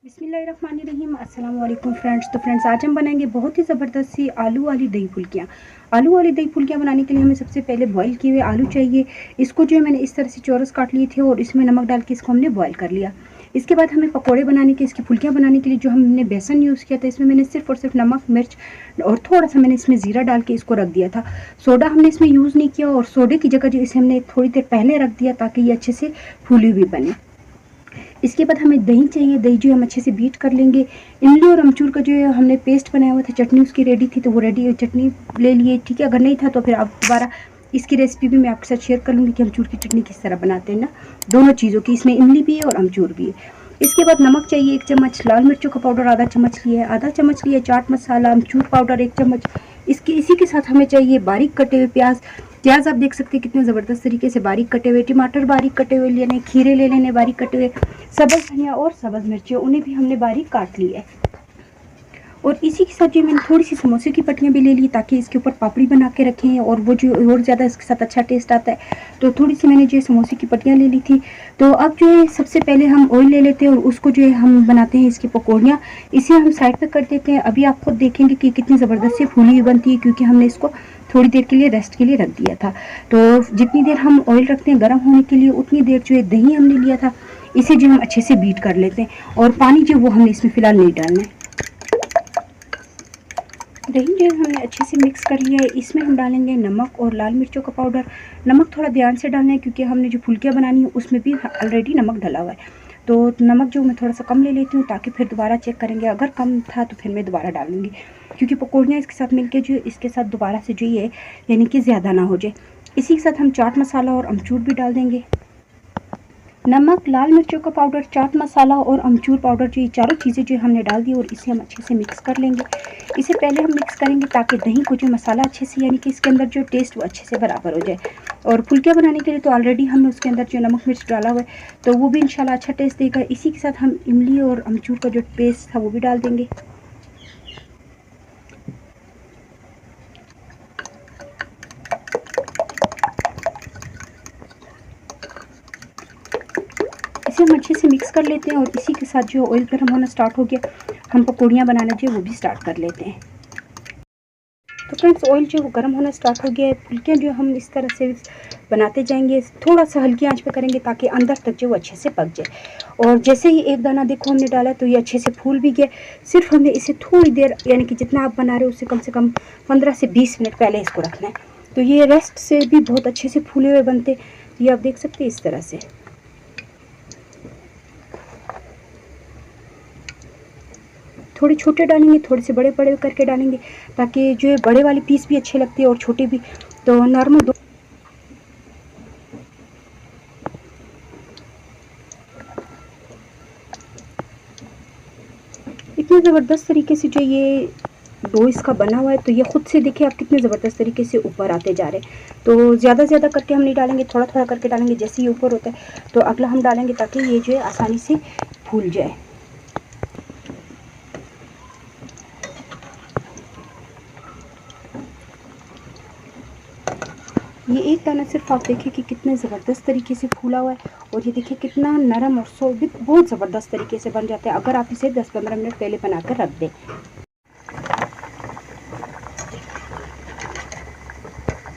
बिस्मिल्लाहिर्रहमानिर्रहीम। अस्सलाम वालेकुम फ्रेंड्स। तो फ्रेंड्स, आज हम बनाएंगे बहुत ही ज़बरदस्त सी आलू वाली दही फुल्कियाँ। आलू वाली दही फुल्कियाँ बनाने के लिए हमें सबसे पहले बॉईल किए हुए आलू चाहिए। इसको जो है मैंने इस तरह से चौरस काट लिए थे और इसमें नमक डाल के इसको हमने बॉईल कर लिया। इसके बाद हमें पकौड़े बनाने के, इसकी फुल्कियाँ बनाने के लिए जो हमने बेसन यूज़ किया था, इसमें मैंने सिर्फ और सिर्फ नमक, मिर्च और थोड़ा सा मैंने इसमें ज़ीरा डाल के इसको रख दिया था। सोडा हमने इसमें यूज़ नहीं किया और सोडे की जगह जो इसे हमने थोड़ी देर पहले रख दिया ताकि ये अच्छे से फूली हुई बने। इसके बाद हमें दही चाहिए। दही जो हम अच्छे से बीट कर लेंगे। इमली और अमचूर का जो है हमने पेस्ट बनाया हुआ था, चटनी उसकी रेडी थी तो वो रेडी चटनी ले लिए, ठीक है। अगर नहीं था तो फिर आप दोबारा इसकी रेसिपी भी मैं आपके साथ शेयर कर लूँगी कि अमचूर की चटनी किस तरह बनाते हैं ना, दोनों चीज़ों की, इसमें इमली भी है और अमचूर भी है। इसके बाद नमक चाहिए 1 चम्मच, लाल मिर्चों का पाउडर आधा चम्मच लिया है, आधा चम्मच लिया चाट मसाला, अमचूर पाउडर 1 चम्मच। इसी के साथ हमें चाहिए बारीक कटे हुए प्याज। प्याज आप देख सकते हैं कितने ज़बरदस्त तरीके से बारीक कटे हुए, टमाटर बारीक कटे हुए लेने, खीरे ले लेने बारीक कटे हुए, सब्ज़ धनिया और सब्ज़ मिर्ची उन्हें भी हमने बारीक काट लिया है। और इसी के साथ जो मैंने थोड़ी सी समोसे की पट्टियाँ भी ले ली ताकि इसके ऊपर पापड़ी बना के रखें और वो जो और ज़्यादा इसके साथ अच्छा टेस्ट आता है, तो थोड़ी सी मैंने जो समोसे की पट्टियाँ ले ली थी। तो अब जो है सबसे पहले हम ऑयल ले लेते हैं और उसको जो है हम बनाते हैं इसकी पकौड़ियाँ। इसे हम साइड पे कर देते हैं। अभी आप खुद देखेंगे कि कितनी ज़बरदस्त सी फूली हुई बनती है क्योंकि हमने इसको थोड़ी देर के लिए रेस्ट के लिए रख दिया था। तो जितनी देर हम ऑयल रखते हैं गर्म होने के लिए, उतनी देर जो है दही हमने लिया था इसे जो हम अच्छे से बीट कर लेते हैं। और पानी जो वो हमने इसमें फ़िलहाल नहीं डालना है। दही जो है हमने अच्छे से मिक्स कर लिया है। इसमें हम डालेंगे नमक और लाल मिर्चों का पाउडर। नमक थोड़ा ध्यान से डालना है क्योंकि हमने जो फुल्कियाँ बनानी है उसमें भी ऑलरेडी नमक डला हुआ है। तो नमक जो मैं थोड़ा सा कम ले लेती हूँ ताकि फिर दोबारा चेक करेंगे, अगर कम था तो फिर मैं दोबारा डालूँगी क्योंकि पकौड़ियाँ इसके साथ मिलके जो इसके साथ दोबारा से जो ये यानी कि ज़्यादा ना हो जाए। इसी के साथ हम चाट मसाला और अमचूर भी डाल देंगे। नमक, लाल मिर्चों का पाउडर, चाट मसाला और अमचूर पाउडर, जो ये चारों चीज़ें जो हमने डाल दी और इसे हम अच्छे से मिक्स कर लेंगे। इसे पहले हम मिक्स करेंगे ताकि दही को जो मसाला अच्छे से यानी कि इसके अंदर जो टेस्ट वो अच्छे से बराबर हो जाए। और फुल्कियाँ बनाने के लिए तो ऑलरेडी हमने उसके अंदर जो नमक मिर्च डाला हुआ है तो वो भी इंशाल्लाह अच्छा टेस्ट देगा। इसी के साथ हम इमली और अमचूर का जो पेस्ट था वो भी डाल देंगे। इसे हम अच्छे से मिक्स कर लेते हैं और इसी के साथ जो ऑयल गर्म होना स्टार्ट हो गया, हम पकौड़ियाँ बनाना जो वो भी स्टार्ट कर लेते हैं। तो फ्रेंड्स, ऑयल जो वो गर्म होना स्टार्ट हो गया है। फुल्कियाँ जो हम इस तरह से बनाते जाएंगे, थोड़ा सा हल्की आंच पे करेंगे ताकि अंदर तक जो वो अच्छे से पक जाए। और जैसे ही एक दाना देखो हमने डाला तो ये अच्छे से फूल भी गया। सिर्फ हमने इसे थोड़ी देर यानी कि जितना आप बना रहे हो उससे कम से कम 15 से 20 मिनट पहले इसको रखना है। तो ये रेस्ट से भी बहुत अच्छे से फूले हुए बनते। तो ये आप देख सकते हैं इस तरह से। थोड़े छोटे डालेंगे, थोड़े से बड़े बड़े करके डालेंगे ताकि जो है बड़े वाले पीस भी अच्छे लगते हैं और छोटे भी। तो नॉर्मल दो इतने ज़बरदस्त तरीके से जो ये डो इसका बना हुआ है, तो ये खुद से देखिए आप कितने ज़बरदस्त तरीके से ऊपर आते जा रहे हैं। तो ज़्यादा करके हम नहीं डालेंगे, थोड़ा थोड़ा करके डालेंगे। जैसे ये ऊपर होता है तो अगला हम डालेंगे ताकि ये जो है आसानी से फूल जाए। ये एक दाना सिर्फ आप देखिए कि कितने ज़बरदस्त तरीके से फूला हुआ है और ये देखिए कितना नरम और सॉफ्ट, बहुत ज़बरदस्त तरीके से बन जाता है अगर आप इसे 10-15 मिनट पहले बना कर रख दें।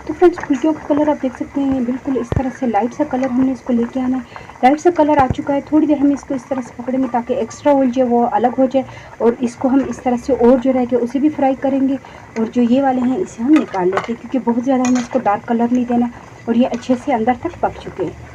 तो फ्रेंड्स, फुल्कियों का कलर आप देख सकते हैं बिल्कुल इस तरह से लाइट सा कलर हमने इसको लेके आना है। लाइट सा कलर आ चुका है। थोड़ी देर हम इसको इस तरह से पकड़ेंगे ताकि एक्स्ट्रा ऑयल जो है वो अलग हो जाए और इसको हम इस तरह से और जो रहेगा उसे भी फ्राई करेंगे। और जो ये वाले हैं इसे हम निकाल लेते हैं क्योंकि बहुत ज़्यादा हमें इसको डार्क कलर नहीं देना और ये अच्छे से अंदर तक पक चुके हैं।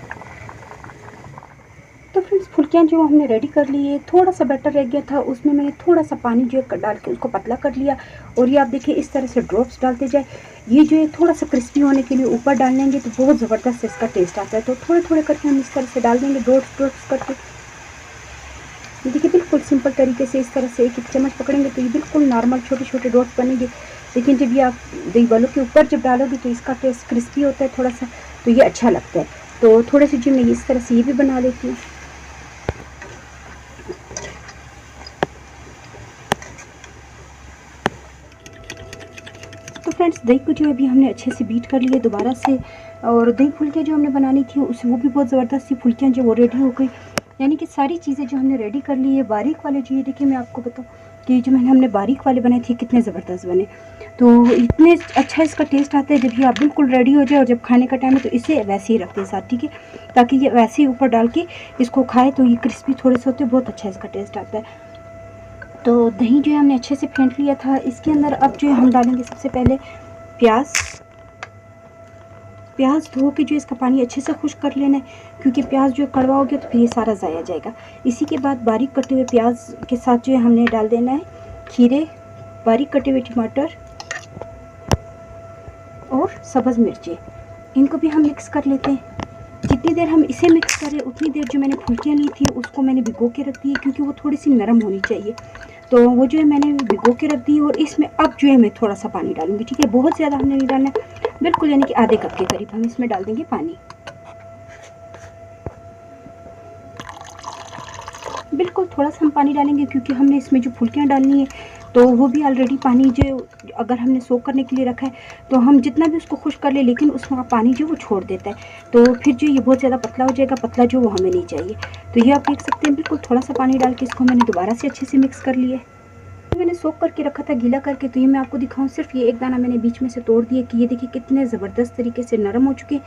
तो फ्रेंड्स, फुल्कियाँ जो हमने रेडी कर ली है, थोड़ा सा बैटर रह गया था उसमें मैंने थोड़ा सा पानी जो है डाल के उसको पतला कर लिया। और ये आप देखिए इस तरह से ड्रॉप्स डालते जाए। ये जो है थोड़ा सा क्रिस्पी होने के लिए ऊपर डाल लेंगे तो बहुत ज़बरदस्त इसका टेस्ट आता है। तो थोड़े थोड़े करके हम इस तरह से डाल देंगे, ड्रॉप्स करके। देखिए बिल्कुल सिंपल तरीके से इस तरह से एक चम्मच पकड़ेंगे तो ये बिल्कुल नॉर्मल छोटे छोटे डॉट्स बनेंगे। लेकिन जब ये आप दही बलों के ऊपर जब डालोगे तो इसका टेस्ट क्रिस्पी होता है थोड़ा सा, तो ये अच्छा लगता है। तो थोड़े से जो मैं इस तरह से ये भी बना लेती हूँ। तो फ्रेंड्स, दही को जो अभी हमने अच्छे से बीट कर लिया दोबारा से। और दही फुल्कियाँ जो हमने बनानी थी उस वो भी बहुत ज़बरदस्त सी फुल्कियाँ जो वो रेडी हो गई। यानी कि सारी चीज़ें जो हमने रेडी कर ली है। बारीक वाले जो ये देखिए मैं आपको बताऊँ कि जो हमने बारीक वाले बनाए थे कितने ज़बरदस्त बने। तो इतने अच्छा इसका टेस्ट आता है जब ये आप बिल्कुल रेडी हो जाए और जब खाने का टाइम है तो इसे वैसे ही रखते हैं साथ, ठीक है, ताकि ये वैसे ही ऊपर डाल के इसको खाए तो ये क्रिस्पी थोड़े से होते हैं, बहुत अच्छा इसका टेस्ट आता है। तो दही जो है हमने अच्छे से फेंट लिया था। इसके अंदर अब जो है हम डालेंगे सबसे पहले प्याज धो के जो इसका पानी अच्छे से खुश्क कर लेना है, क्योंकि प्याज जो कड़वा हो गया तो फिर ये सारा ज़ाया जाएगा। इसी के बाद बारीक कटे हुए प्याज के साथ जो है हमने डाल देना है खीरे, बारीक कटे हुए टमाटर और सब्ज़ मिर्ची। इनको भी हम मिक्स कर लेते हैं। जितनी देर हम इसे मिक्स करें उतनी देर जो मैंने फुल्कियाँ ली थी उसको मैंने भिगो के रख दी है, क्योंकि वो थोड़ी सी नरम होनी चाहिए। तो वो जो है मैंने भिगो के रख दी और इसमें अब जो है मैं थोड़ा सा पानी डालूंगी, ठीक है, बहुत ज़्यादा हमने नहीं डालना, बिल्कुल यानी कि आधे कप के करीब हम इसमें डाल देंगे पानी। बिल्कुल थोड़ा सा हम पानी डालेंगे क्योंकि हमने इसमें जो फुल्कियाँ डालनी है तो वो भी ऑलरेडी पानी जो अगर हमने सोक करने के लिए रखा है तो हम जितना भी उसको खुश कर ले लेकिन उसमें पानी जो वो छोड़ देता है, तो फिर जो ये बहुत ज़्यादा पतला हो जाएगा, पतला जो वो हमें नहीं चाहिए। तो ये आप देख सकते हैं बिल्कुल थोड़ा सा पानी डाल के इसको मैंने दोबारा से अच्छे से मिक्स कर लिया है। मैंने सोक करके रखा था गीला करके, तो ये मैं आपको दिखाऊं, सिर्फ ये एक दाना मैंने बीच में से तोड़ दिया कि ये देखिए कितने ज़बरदस्त तरीके से नरम हो चुके हैं।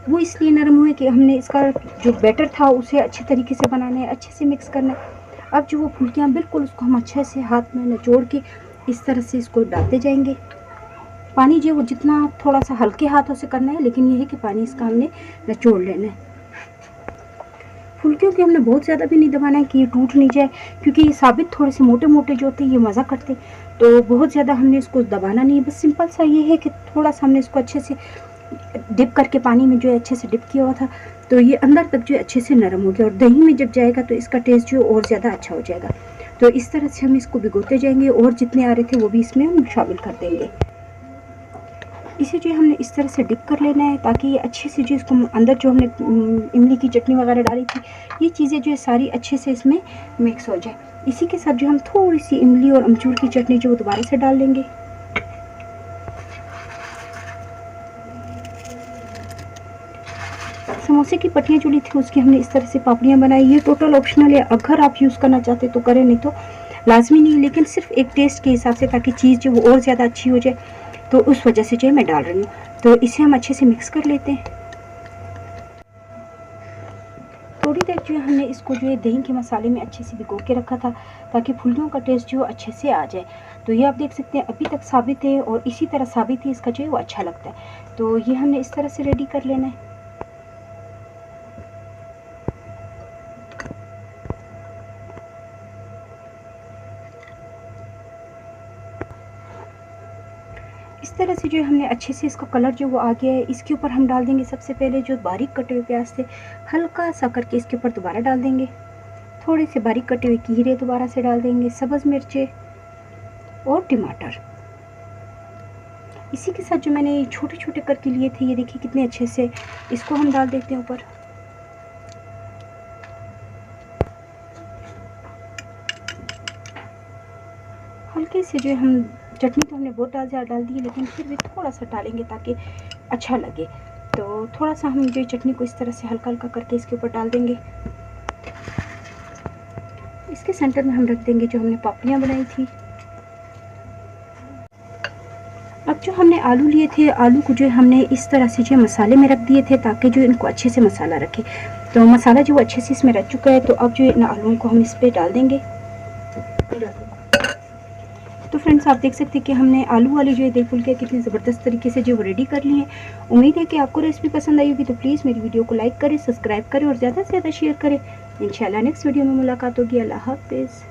वो इसलिए नरम हुए कि हमने इसका जो बैटर था उसे अच्छे तरीके से बनाना है, अच्छे से मिक्स करना है। अब जो वो फुल्कियाँ बिल्कुल उसको हम अच्छे से हाथ में निचोड़ के इस तरह से इसको डालते जाएंगे। पानी जो वो जितना थोड़ा सा हल्के हाथों से करना है, लेकिन ये है कि पानी इसका हमने निचोड़ लेना है। फुल्कियों के हमने बहुत ज़्यादा भी नहीं दबाना है कि ये टूट नहीं जाए, क्योंकि ये साबित थोड़े से मोटे मोटे जो होते हैं ये मज़ा करते, तो बहुत ज़्यादा हमने इसको दबाना नहीं है। बस सिंपल सा ये है कि थोड़ा सा हमने इसको अच्छे से डिप करके पानी में जो है अच्छे से डिप किया हुआ था, तो ये अंदर तक जो है अच्छे से नरम हो गया और दही में जब जाएगा तो इसका टेस्ट जो और ज़्यादा अच्छा हो जाएगा। तो इस तरह से हम इसको भिगोते जाएंगे और जितने आ रहे थे वो भी इसमें हम शामिल कर देंगे। इसे जो हमने इस तरह से डिप कर लेना है ताकि ये अच्छे से जो इसको अंदर जो हमने इमली की चटनी वगैरह डाली थी ये चीज़ें जो है सारी अच्छे से इसमें मिक्स हो जाए। इसी के साथ जो हम थोड़ी सी इमली और अमचूर की चटनी जो दोबारा से डाल लेंगे। समोसे की पट्टियाँ जो ली थी उसकी हमने इस तरह से पापड़ियाँ बनाई। ये टोटल ऑप्शनल है, अगर आप यूज़ करना चाहते तो करें, नहीं तो लाजमी नहीं, लेकिन सिर्फ एक टेस्ट के हिसाब से ताकि चीज़ जो वो और ज़्यादा अच्छी हो जाए, तो उस वजह से जो है मैं डाल रही हूँ। तो इसे हम अच्छे से मिक्स कर लेते हैं। थोड़ी देर जो है हमने इसको जो है दही के मसाले में अच्छे से भिगो के रखा था ताकि फुल्कियों का टेस्ट जो अच्छे से आ जाए। तो ये आप देख सकते हैं अभी तक साबित है और इसी तरह साबित ही इसका जो है वो अच्छा लगता है। तो ये हमने इस तरह से रेडी कर लेना है। इस तरह से जो है हमने अच्छे से इसका कलर जो वो आ गया है। इसके ऊपर हम डाल देंगे सबसे पहले जो बारीक कटे हुए प्याज थे, हल्का सा करके इसके ऊपर दोबारा डाल देंगे। थोड़े से बारीक कटे हुए खीरे दोबारा से डाल देंगे, सब्ज़ मिर्चे और टमाटर। इसी के साथ जो मैंने छोटे छोटे करके लिए थे ये देखिए कितने अच्छे से, इसको हम डाल देते हैं ऊपर। हल्के से जो हम चटनी तो हमने बहुत डाल दी, लेकिन फिर भी थोड़ा सा डालेंगे ताकि अच्छा लगे। तो थोड़ा सा हम जो चटनी को इस तरह से हल्का हल्का करके इसके ऊपर डाल देंगे। इसके सेंटर में हम रख देंगे जो हमने पापड़ियाँ बनाई थी। अब जो हमने आलू लिए थे, आलू को जो हमने इस तरह से जो मसाले में रख दिए थे ताकि जो इनको अच्छे से मसाला रखे। तो मसाला जो अच्छे से इसमें रख चुका है, तो अब जो इन आलूओं को हम इस पर डाल देंगे। तो फ्रेंड्स आप देख सकते हैं कि हमने आलू वाली जो है दही फुल्कियाँ कितनी ज़बरदस्त तरीके से जो वो रेडी कर ली है। उम्मीद है कि आपको रेसिपी पसंद आई होगी, तो प्लीज़ मेरी वीडियो को लाइक करें, सब्सक्राइब करें और ज़्यादा से ज़्यादा शेयर करें। इंशाल्लाह नेक्स्ट वीडियो में मुलाकात होगी। अल्लाह हाफ़िज़।